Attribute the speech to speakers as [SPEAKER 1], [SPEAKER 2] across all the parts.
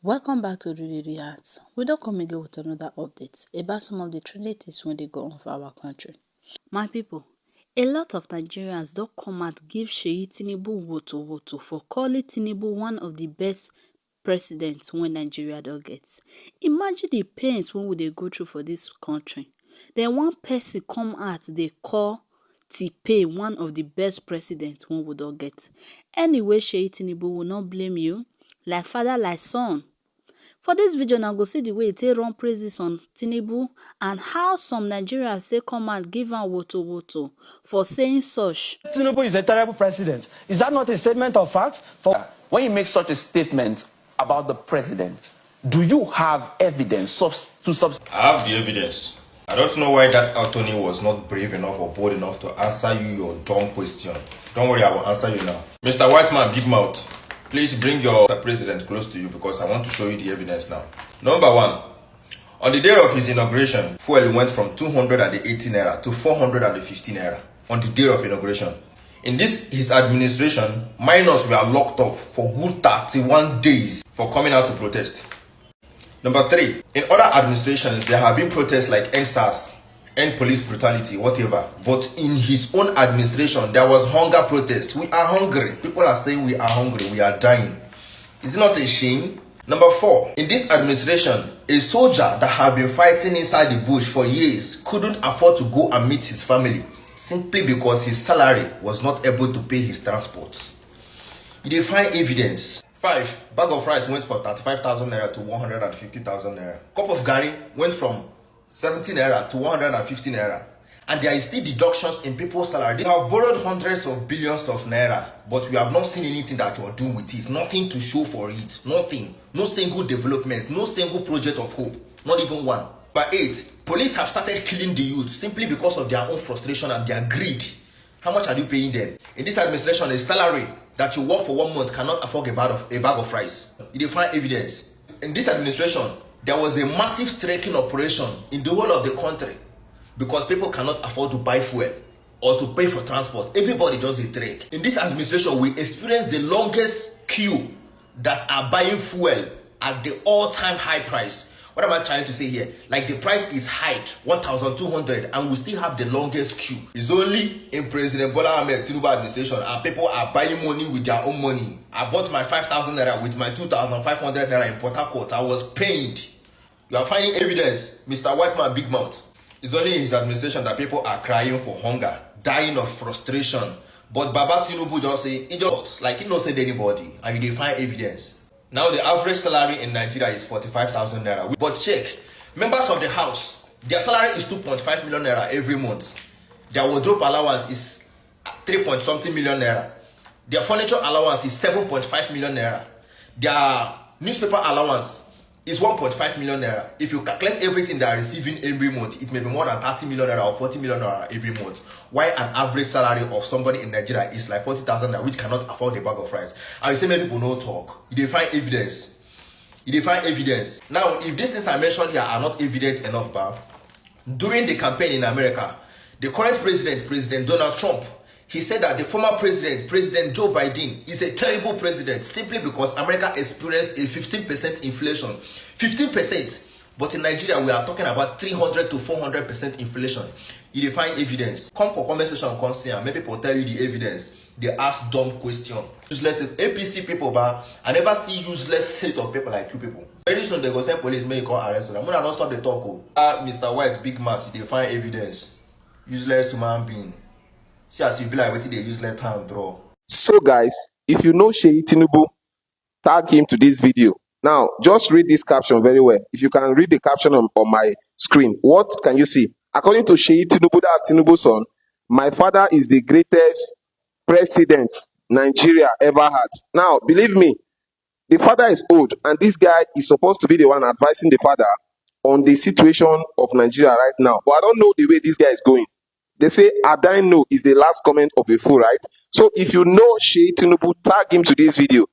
[SPEAKER 1] Welcome back to Rudy Reacts. We don't come again with another update about some of the trending things when they go on for our country. My people, a lot of Nigerians don't come out give Seyi Tinubu woto for calling Tinubu one of the best presidents when Nigeria don't get. Imagine the pains when we they go through for this country. Then one person come out they call T-Pay one of the best presidents when we don't get. Anyway, Seyi Tinubu will not blame you. Like father, like son. For this video, now go see the way they run praises on Tinubu and how some Nigerians say come and give am woto for saying such.
[SPEAKER 2] Tinubu is a terrible president. Is that not a statement of fact?
[SPEAKER 3] When you make such a statement about the president, do you have evidence to substantiate?
[SPEAKER 4] I have the evidence. I don't know why that attorney was not brave enough or bold enough to answer you your dumb question. Don't worry, I will answer you now. Mr. Whiteman, Big Mouth, please bring your president close to you because I want to show you the evidence now. Number one, on the day of his inauguration, fuel went from 280 naira to 450 naira on the day of inauguration. In his administration, minors were locked up for good 31 days for coming out to protest. Number three, in other administrations, there have been protests like NSAS, end police brutality, whatever. But in his own administration, there was hunger protest. We are hungry. People are saying we are hungry. We are dying. Is it not a shame? Number four, in this administration, a soldier that had been fighting inside the bush for years couldn't afford to go and meet his family simply because his salary was not able to pay his transport. You dey find evidence. 5, bag of rice went for 35,000 naira to 150,000 naira. Cup of garri went from 70 naira to 150 naira. And there is still deductions in people's salary. They have borrowed hundreds of billions of naira, but we have not seen anything that you are doing with it. Nothing to show for it. Nothing. No single development. No single project of hope. Not even one. By 8, police have started killing the youth simply because of their own frustration and their greed. How much are you paying them? In this administration, a salary that you work for 1 month cannot afford a bag of rice. You dey find evidence. In this administration, there was a massive trekking operation in the whole of the country because people cannot afford to buy fuel or to pay for transport. Everybody does a trek. In this administration, we experienced the longest queue that are buying fuel at the all-time high price. What am I trying to say here? Like the price is high, 1,200, and we still have the longest queue. It's only in President Bola Ahmed Tinubu administration and people are buying money with their own money. I bought my 5,000 naira with my 2,500 naira in Port Harcourt. I was pained. You are finding evidence, Mr. Whiteman Big Mouth. It's only in his administration that people are crying for hunger, dying of frustration. But Baba Tinubu just say, he just like he not said anybody, and you find evidence. Now the average salary in Nigeria is 45,000 naira. But check, members of the house, their salary is 2.5 million naira every month. Their wardrobe allowance is 3.something million naira. Their furniture allowance is 7.5 million naira. Their newspaper allowance is 1.5 million naira. If you calculate everything they are receiving every month, it may be more than 30 million naira or 40 million naira every month. Why an average salary of somebody in Nigeria is like 40,000 naira, which cannot afford a bag of rice? And you say many people no talk. You find evidence. You find evidence. Now, if these things I mentioned here are not evident enough, but during the campaign in America, the current president, President Donald Trump, he said that the former president, President Joe Biden, is a terrible president simply because America experienced a 15% inflation. 15%. But in Nigeria, we are talking about 300 to 400% inflation. You find evidence. Come for comment section, come see, and maybe people tell you the evidence. They ask dumb question. Useless APC people, but I never see useless state of people like you people. Very soon they go send police, may call arrest them. I'm gonna not stop the talk. Mr. White's Big Mouth, they find evidence. Useless human being. See as you be like waiting they use left hand draw.
[SPEAKER 5] So guys, if you know Seyi Tinubu, tag him to this video. Now, just read this caption very well. If you can read the caption on my screen, what can you see? According to Seyi Tinubu, that's Tinubu's son, my father is the greatest president Nigeria ever had. Now, believe me, the father is old, and this guy is supposed to be the one advising the father on the situation of Nigeria right now. But I don't know the way this guy is going. They say, I don't know is the last comment of a fool, right? So if you know Seyi Tinubu, tag him to this video.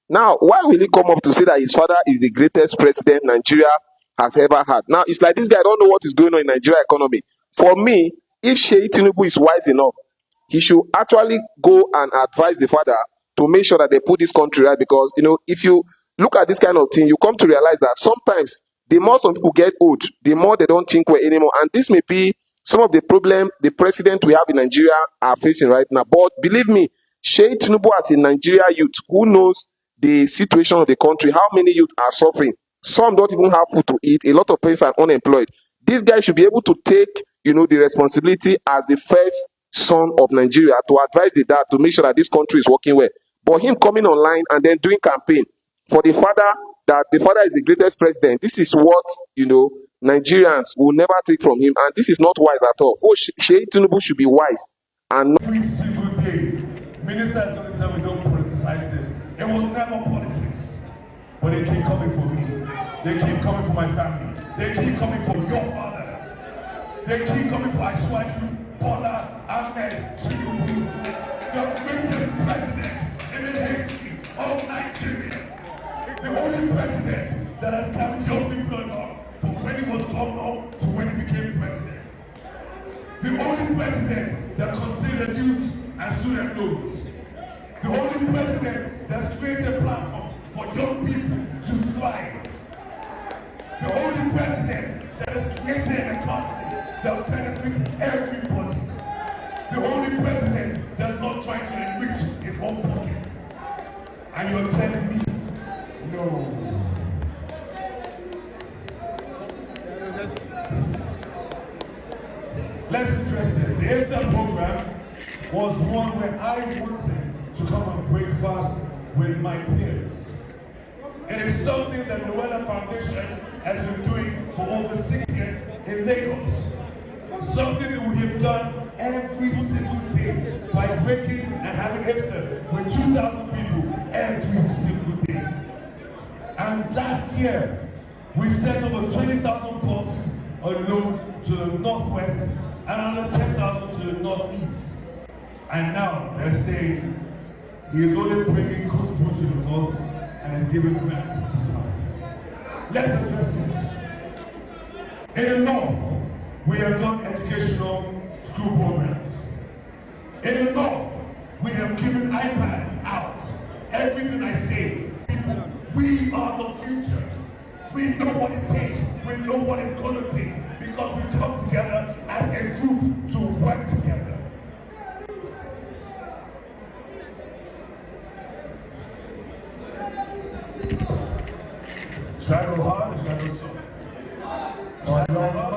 [SPEAKER 5] Now, why will he come up to say that his father is the greatest president Nigeria has ever had? Now, it's like this guy don't know what is going on in Nigeria economy. For me, if Seyi Tinubu is wise enough, he should actually go and advise the father to make sure that they put this country right. Because, you know, if you Look at this kind of thing. You come to realize that sometimes the more some people get old, the more they don't think well anymore. And this may be some of the problem the president we have in Nigeria are facing right now. But believe me, Seyi Tinubu as a Nigeria youth who knows the situation of the country, how many youth are suffering. Some don't even have food to eat. A lot of parents are unemployed. This guy should be able to take, the responsibility as the first son of Nigeria to advise the dad to make sure that this country is working well. But him coming online and then doing campaign for the father, that the father is the greatest president, this is what, Nigerians will never take from him. And this is not wise at all. Seyi Tinubu should be wise and not.
[SPEAKER 6] Every single day, minister is going to tell me don't politicize this. It was never politics. But they keep coming for me. They keep coming for my family. They keep coming for your father. They keep coming for Ashwaju, Bola, Ahmed, Tinubu, the greatest president in the history of Nigeria. The only president that has carried young people along from when he was governor to when he became president. The only president that considered youth and student loans. The only president that's created a platform for young people to thrive. The only president that has created an economy that benefits everybody. The only president that's not trying to enrich his own pocket. And you're telling me, no. Let's address this. The ASAP program was one where I wanted to come and break fast with my peers. It is something that Noella Foundation has been doing for over 6 years in Lagos. Something that we have done every single day by breaking and having iftar with 2,000 people every single day. And last year, we sent over 20,000 boxes alone to the northwest and another 10,000 to the northeast. And now they're saying he is only bringing good food to the north and is giving grant to the south. Let's address this. In the north, we have done educational school programs. In the north, we have given iPads out. Everything I say, people, we are the future. We know what it takes. We know what it's going to take because we come together as a group to work together. Should I go hard or should I go soft? Should I go hard?